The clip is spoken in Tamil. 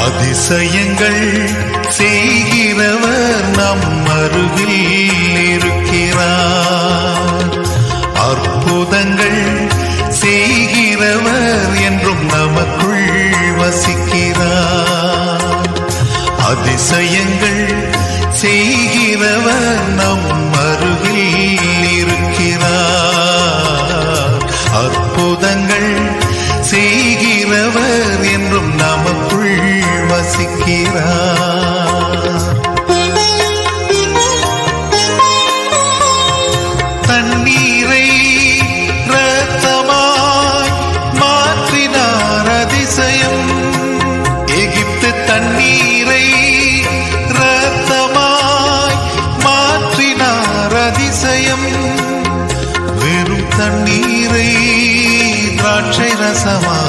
அதிசயங்கள் செய்கிறவர் நம் அருகில் இருக்கிறார். அற்புதங்கள் செய்கிறவர் என்றும் நமக்குள் வசிக்கிறார். அதிசயங்கள் செய்கிறவர் நம் அருகில் இருக்கிறார். அற்புதங்கள் செய்கிறவர் என்றும் நமக்குள் வசிக்கிறார். தண்ணீரை இரத்தமாய் மாற்றினார் அதிசயம். எகிப்து தண்ணீரை இரத்தமாய் மாற்றினார் அதிசயம். வெறும் தண்ணீரை திராட்சை ரசமாய்